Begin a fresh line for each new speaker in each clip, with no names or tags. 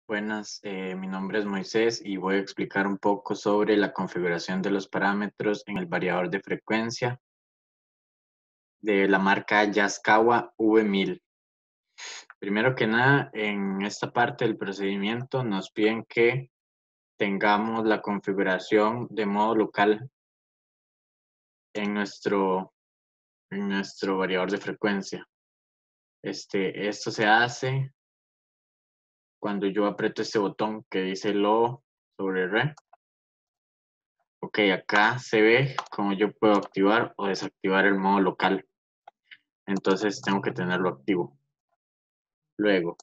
Buenas, mi nombre es Moisés y voy a explicar un poco sobre la configuración de los parámetros en el variador de frecuencia de la marca Yaskawa V1000. Primero que nada, en esta parte del procedimiento nos piden que tengamos la configuración de modo local en nuestro variador de frecuencia. Esto se hace cuando yo aprieto este botón que dice lo sobre re. Ok, acá se ve cómo yo puedo activar o desactivar el modo local. Entonces tengo que tenerlo activo. Luego,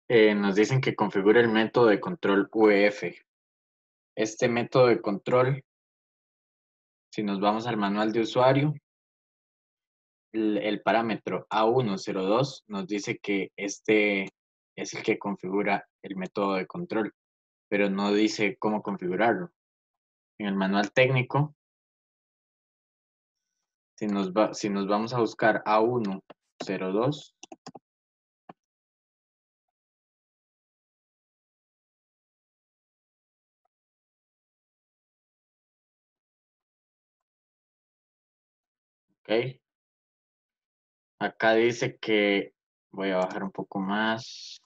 nos dicen que configure el método de control VF. Este método de control, si nos vamos al manual de usuario, el parámetro A102 nos dice que este es el que configura el método de control, pero no dice cómo configurarlo. En el manual técnico, si nos vamos a buscar A102, ok, acá dice que, voy a bajar un poco más.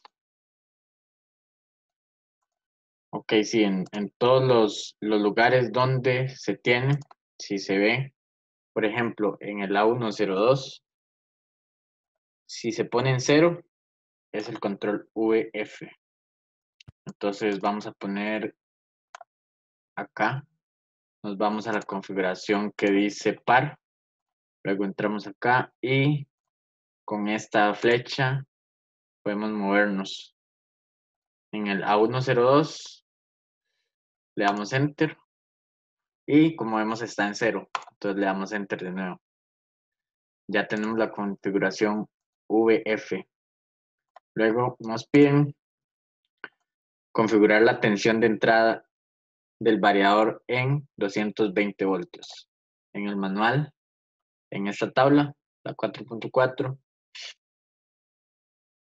Ok, sí, en todos los lugares donde se tiene, si se ve, por ejemplo, en el A102, si se pone en 0, es el control VF. Entonces vamos a poner acá, nos vamos a la configuración que dice par, luego entramos acá y con esta flecha podemos movernos. En el A102 le damos enter y como vemos está en 0, entonces le damos enter de nuevo. Ya tenemos la configuración VF. Luego nos piden configurar la tensión de entrada del variador en 220 voltios. En el manual, en esta tabla, la 4.4,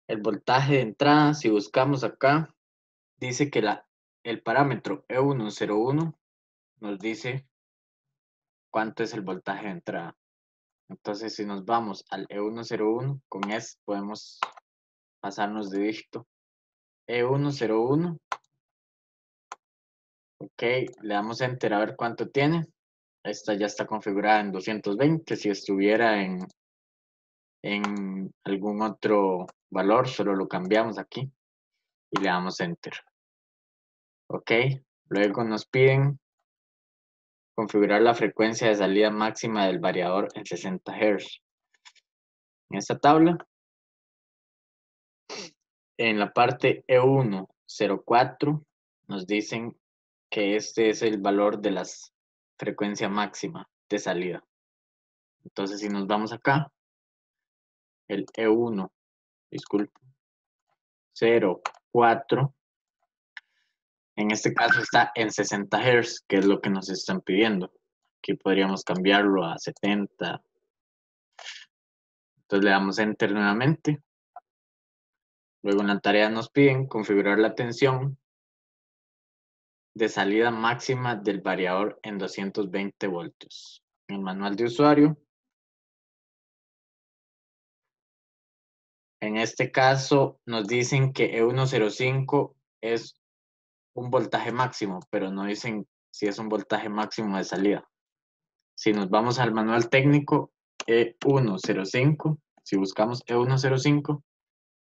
el voltaje de entrada, si buscamos acá, dice que el parámetro E101 nos dice cuánto es el voltaje de entrada. Entonces, si nos vamos al E101, con S podemos pasarnos de dígito. E101, ok, le damos enter a ver cuánto tiene. Esta ya está configurada en 220. Si estuviera en algún otro valor, solo lo cambiamos aquí y le damos enter. Ok, luego nos piden configurar la frecuencia de salida máxima del variador en 60 Hz. En esta tabla, en la parte E104, nos dicen que este es el valor de la frecuencia máxima de salida. Entonces, si nos vamos acá, el E1, disculpe, 04, en este caso está en 60 Hz, que es lo que nos están pidiendo. Aquí podríamos cambiarlo a 70. Entonces le damos enter nuevamente. Luego en la tarea nos piden configurar la tensión de salida máxima del variador en 220 voltios. En el manual de usuario, en este caso nos dicen que E105 es un voltaje máximo, pero no dicen si es un voltaje máximo de salida. Si nos vamos al manual técnico E105, si buscamos E105,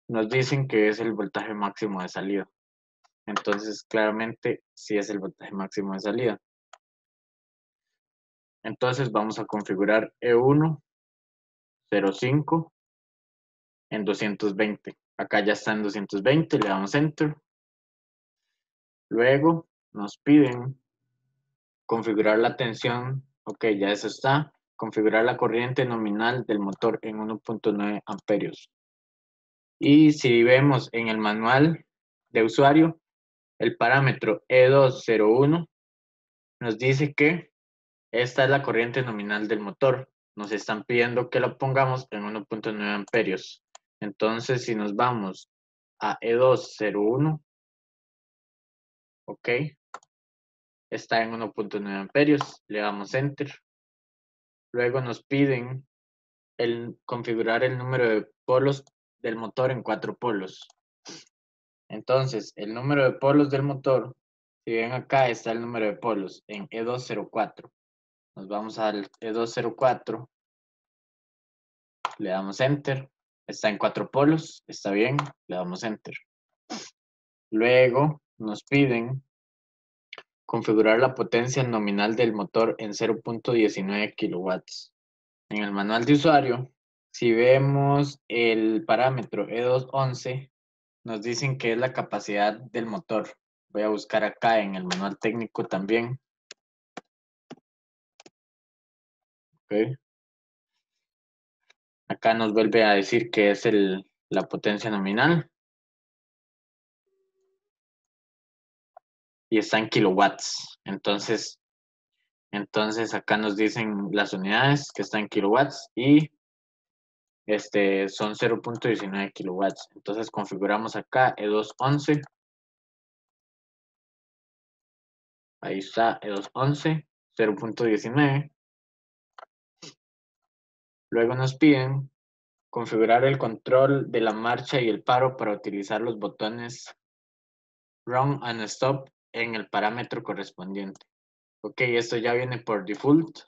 nos dicen que es el voltaje máximo de salida. Entonces, claramente, sí es el voltaje máximo de salida. Entonces, vamos a configurar E105 en 220. Acá ya está en 220, le damos Enter. Luego, nos piden configurar la tensión. Ok, ya eso está. Configurar la corriente nominal del motor en 1.9 amperios. Y si vemos en el manual de usuario, el parámetro E201 nos dice que esta es la corriente nominal del motor. Nos están pidiendo que lo pongamos en 1.9 amperios. Entonces, si nos vamos a E201, ok, está en 1.9 amperios, le damos Enter. Luego nos piden configurar el número de polos del motor en 4 polos. Entonces, el número de polos del motor, si ven acá está el número de polos en E204. Nos vamos al E204, le damos Enter. Está en 4 polos, está bien, le damos Enter. Luego nos piden configurar la potencia nominal del motor en 0.19 kilowatts. En el manual de usuario, si vemos el parámetro E211, nos dicen que es la capacidad del motor. Voy a buscar acá en el manual técnico también. Okay. Acá nos vuelve a decir que es la potencia nominal. Y está en kilowatts. Entonces acá nos dicen las unidades que están en kilowatts y son 0.19 kilowatts. Entonces configuramos acá E211. Ahí está E211, 0.19. Luego nos piden configurar el control de la marcha y el paro para utilizar los botones Run and Stop en el parámetro correspondiente. Ok, esto ya viene por default.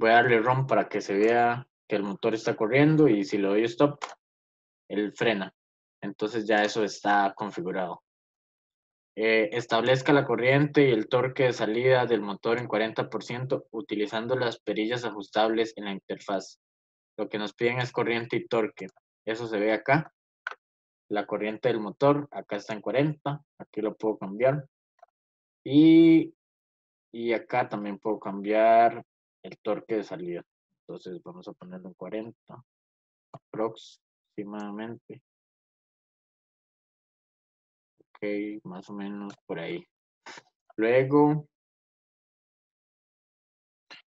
Voy a darle Run para que se vea que el motor está corriendo y si le doy Stop, él frena. Entonces ya eso está configurado. Establezca la corriente y el torque de salida del motor en 40% utilizando las perillas ajustables en la interfaz. Lo que nos piden es corriente y torque. Eso se ve acá. La corriente del motor, acá está en 40. Aquí lo puedo cambiar. Y acá también puedo cambiar el torque de salida. Entonces vamos a ponerlo en 40 aproximadamente. Ok, más o menos por ahí. Luego,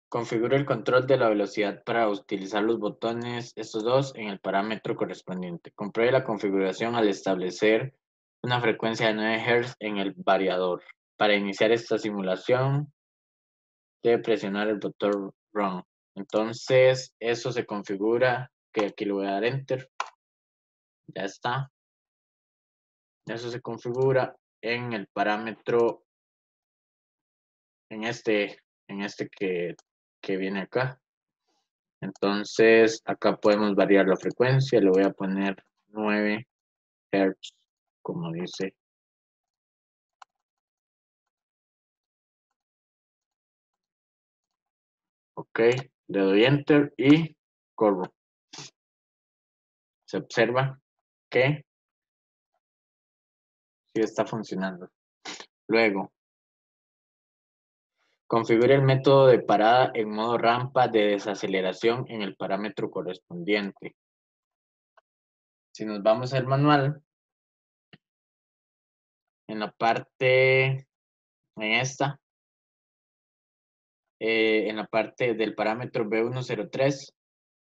configuro el control de la velocidad para utilizar los botones, estos dos, en el parámetro correspondiente. Compruebe la configuración al establecer una frecuencia de 9 Hz en el variador. Para iniciar esta simulación, debe presionar el botón Run. Entonces, eso se configura, que aquí le voy a dar Enter. Ya está. Eso se configura en el parámetro, en este que viene acá. Entonces, acá podemos variar la frecuencia. Le voy a poner 9 Hz, como dice. Ok, le doy Enter y corro. Se observa que sí está funcionando. Luego, configure el método de parada en modo rampa de desaceleración en el parámetro correspondiente. Si nos vamos al manual, en la parte, en la parte del parámetro B103,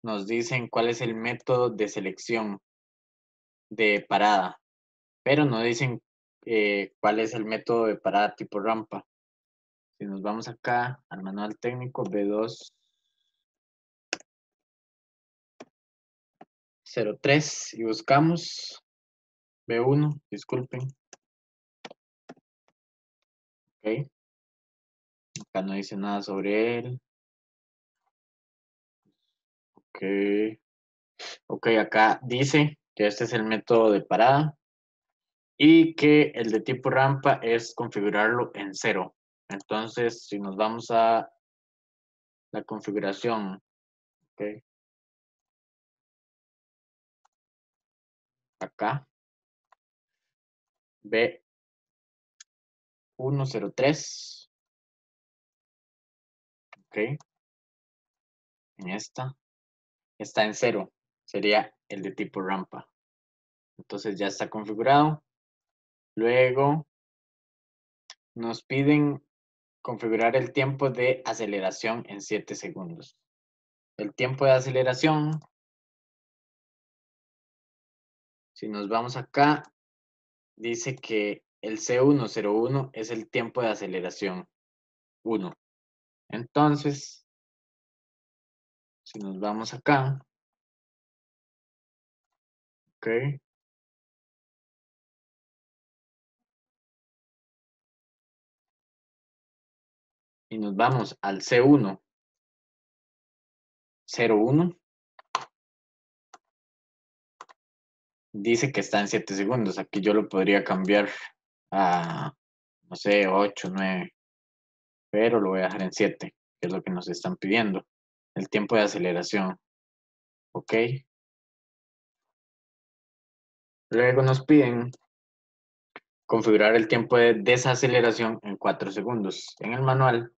nos dicen cuál es el método de selección de parada, pero no dicen cuál es el método de parada tipo rampa. Si nos vamos acá al manual técnico B203 y buscamos B1, disculpen. Ok, acá no dice nada sobre él. Ok, ok, acá dice que este es el método de parada y que el de tipo rampa es configurarlo en 0. Entonces, si nos vamos a la configuración, ok, acá, B103, ok, en esta, está en 0, sería el de tipo rampa. Entonces ya está configurado. Luego nos piden configurar el tiempo de aceleración en 7 segundos. El tiempo de aceleración Si nos vamos acá, dice que el C101 es el tiempo de aceleración 1. Entonces, si nos vamos acá, ok, y nos vamos al C101, dice que está en 7 segundos. Aquí yo lo podría cambiar a, no sé, 8, 9, pero lo voy a dejar en 7, que es lo que nos están pidiendo. El tiempo de aceleración, ok. Luego nos piden configurar el tiempo de desaceleración en 4 segundos. En el manual,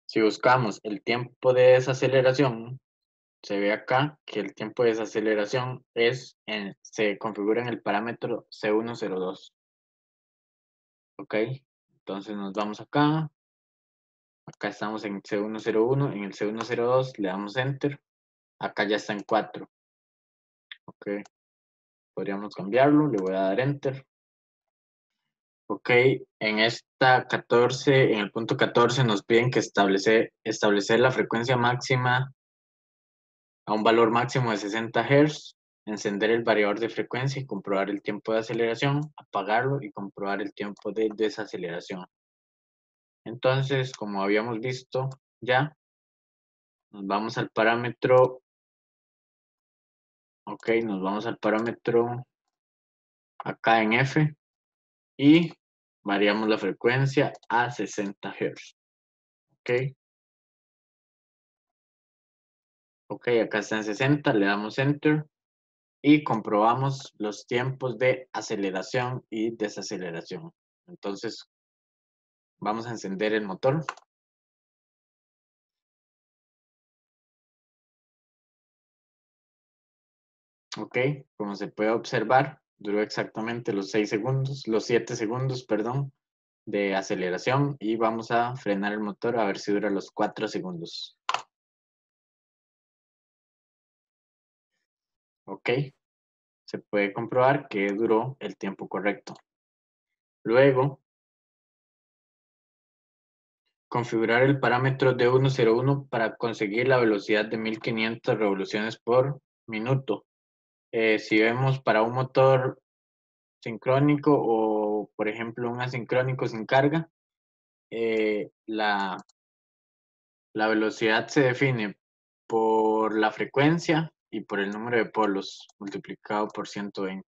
si buscamos el tiempo de desaceleración, se ve acá que el tiempo de desaceleración se configura en el parámetro C102. Ok, entonces nos vamos acá. Acá estamos en C101, en el C102 le damos Enter. Acá ya está en 4. Ok, podríamos cambiarlo, le voy a dar Enter. Ok, en esta 14, en el punto 14 nos piden que establecer la frecuencia máxima a un valor máximo de 60 Hz, encender el variador de frecuencia y comprobar el tiempo de aceleración, apagarlo y comprobar el tiempo de desaceleración. Entonces, como habíamos visto ya, nos vamos al parámetro, ok, nos vamos al parámetro acá en F y variamos la frecuencia a 60 Hz. Ok, ok, acá está en 60, le damos Enter y comprobamos los tiempos de aceleración y desaceleración. Entonces, vamos a encender el motor. Ok, como se puede observar, duró exactamente los 6 segundos, los 7 segundos, perdón, de aceleración y vamos a frenar el motor a ver si dura los 4 segundos. Ok, se puede comprobar que duró el tiempo correcto. Luego, configurar el parámetro de 101 para conseguir la velocidad de 1500 revoluciones por minuto. Si vemos para un motor sincrónico o, por ejemplo, un asincrónico sin carga, la velocidad se define por la frecuencia y por el número de polos multiplicado por 120.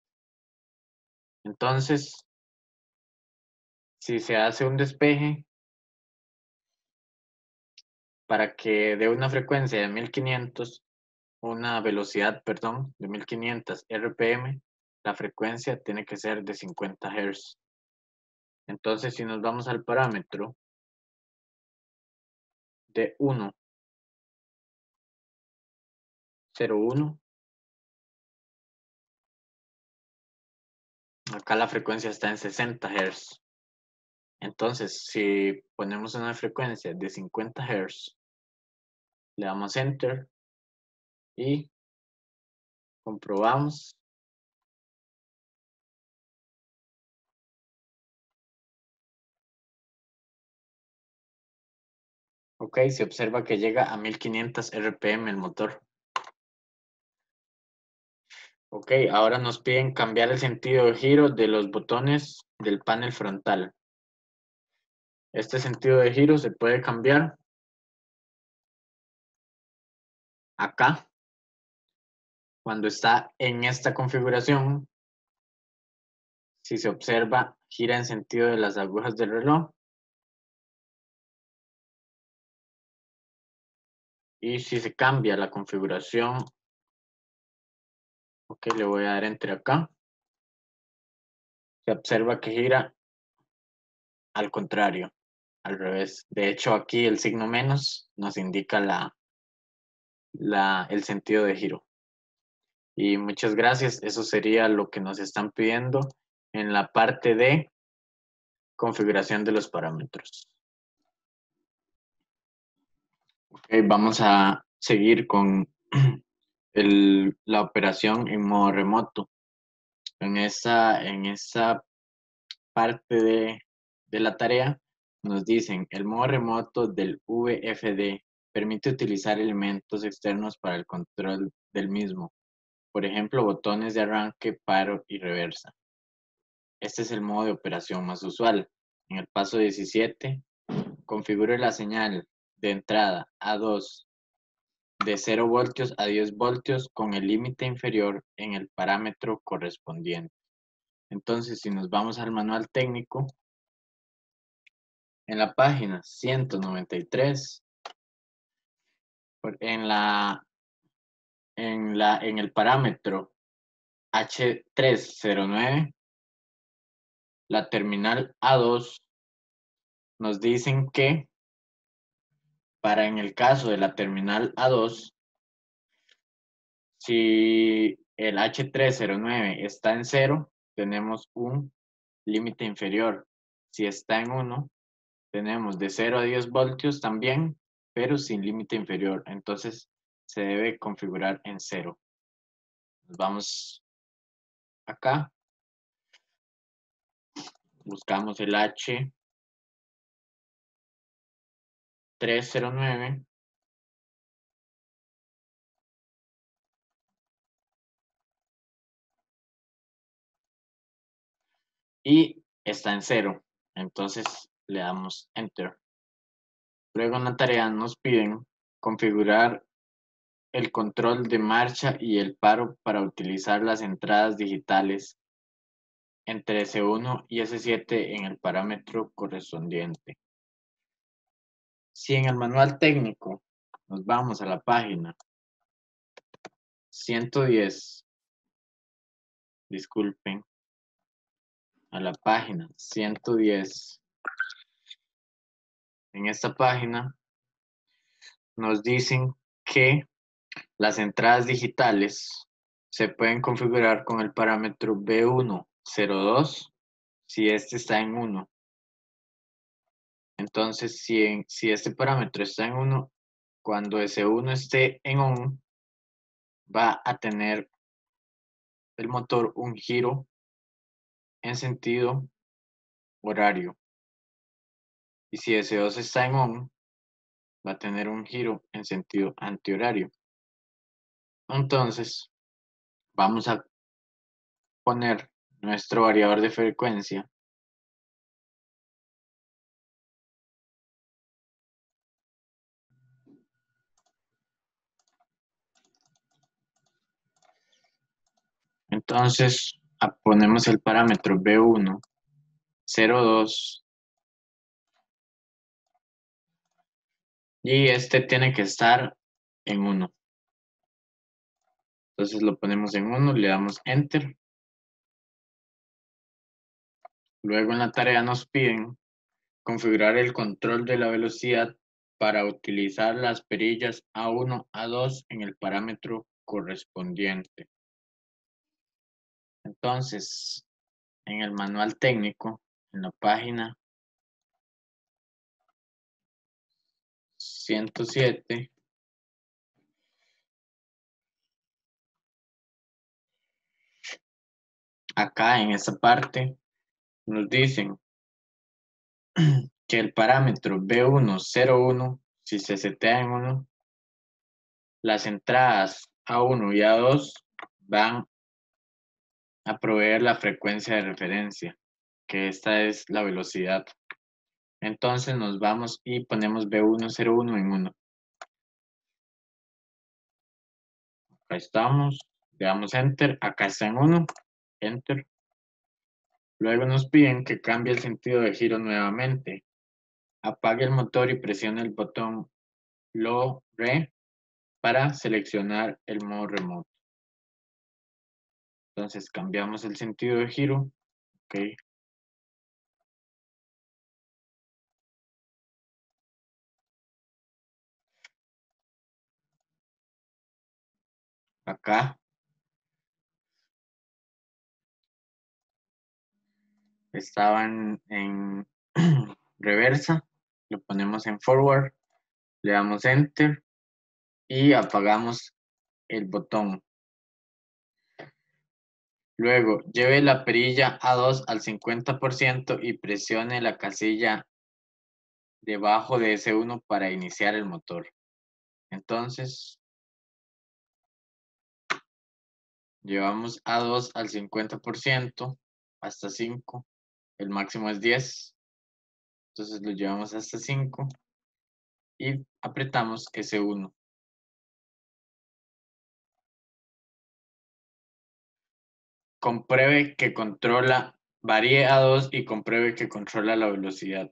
Entonces, si se hace un despeje para que dé una frecuencia de 1500, una velocidad, perdón, de 1500 RPM, la frecuencia tiene que ser de 50 Hz. Entonces, si nos vamos al parámetro de 101, acá la frecuencia está en 60 Hz. Entonces, si ponemos una frecuencia de 50 Hz, le damos Enter y comprobamos. Ok, se observa que llega a 1500 RPM el motor. Ok, ahora nos piden cambiar el sentido de giro de los botones del panel frontal. Este sentido de giro se puede cambiar acá. Cuando está en esta configuración, si se observa, gira en sentido de las agujas del reloj. Y si se cambia la configuración, ok, le voy a dar entre acá. Se observa que gira al contrario, al revés. De hecho, aquí el signo menos nos indica el sentido de giro. Y muchas gracias. Eso sería lo que nos están pidiendo en la parte de configuración de los parámetros. Ok, vamos a seguir con la operación en modo remoto. En esa parte de la tarea nos dicen, el modo remoto del VFD permite utilizar elementos externos para el control del mismo. Por ejemplo, botones de arranque, paro y reversa. Este es el modo de operación más usual. En el paso 17, configure la señal de entrada A2 de 0 voltios a 10 voltios con el límite inferior en el parámetro correspondiente. Entonces, si nos vamos al manual técnico, en la página 193, en el parámetro H309, la terminal A2, nos dicen que para en el caso de la terminal A2, si el H309 está en 0, tenemos un límite inferior. Si está en 1, tenemos de 0 a 10 voltios también, pero sin límite inferior. Entonces se debe configurar en 0. Nos vamos acá, buscamos el H309 y está en 0. Entonces le damos Enter. Luego en la tarea nos piden configurar el control de marcha y el paro para utilizar las entradas digitales entre S1 y S7 en el parámetro correspondiente. Si en el manual técnico nos vamos a la página 110, disculpen, a la página 110, en esta página nos dicen que las entradas digitales se pueden configurar con el parámetro B102 si este está en 1. Entonces, si este parámetro está en 1, cuando S1 esté en ON, va a tener el motor un giro en sentido horario. Y si S2 está en ON, va a tener un giro en sentido antihorario. Entonces, vamos a poner nuestro variador de frecuencia. Entonces, ponemos el parámetro B1, 02, y este tiene que estar en 1. Entonces lo ponemos en 1, le damos Enter. Luego en la tarea nos piden configurar el control de la velocidad para utilizar las perillas A1, A2 en el parámetro correspondiente. Entonces, en el manual técnico, en la página 107, acá en esta parte, nos dicen que el parámetro B101, si se setea en 1, las entradas A1 y A2 van a proveer la frecuencia de referencia, que esta es la velocidad. Entonces nos vamos y ponemos B101 en 1. Acá estamos, le damos Enter, acá está en 1, Enter. Luego nos piden que cambie el sentido de giro nuevamente. Apague el motor y presione el botón LO-RE para seleccionar el modo remoto. Entonces cambiamos el sentido de giro. Ok. Acá estaban en reversa. Lo ponemos en forward. Le damos Enter y apagamos el botón. Luego, lleve la perilla A2 al 50% y presione la casilla debajo de S1 para iniciar el motor. Entonces, llevamos A2 al 50% hasta 5. El máximo es 10. Entonces lo llevamos hasta 5 y apretamos S1. Compruebe que controla, varíe A2 y compruebe que controla la velocidad.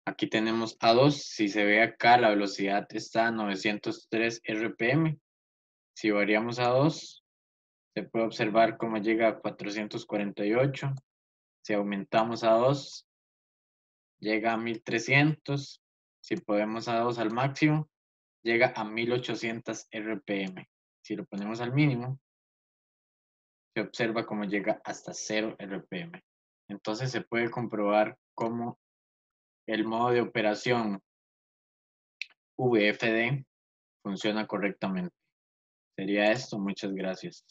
Aquí tenemos A2. Si se ve acá, la velocidad está a 903 RPM. Si variamos A2, se puede observar cómo llega a 448. Si aumentamos A2, llega a 1300. Si podemos A2 al máximo, llega a 1800 RPM. Si lo ponemos al mínimo, se observa cómo llega hasta 0 RPM. Entonces se puede comprobar cómo el modo de operación VFD funciona correctamente. Sería esto, muchas gracias.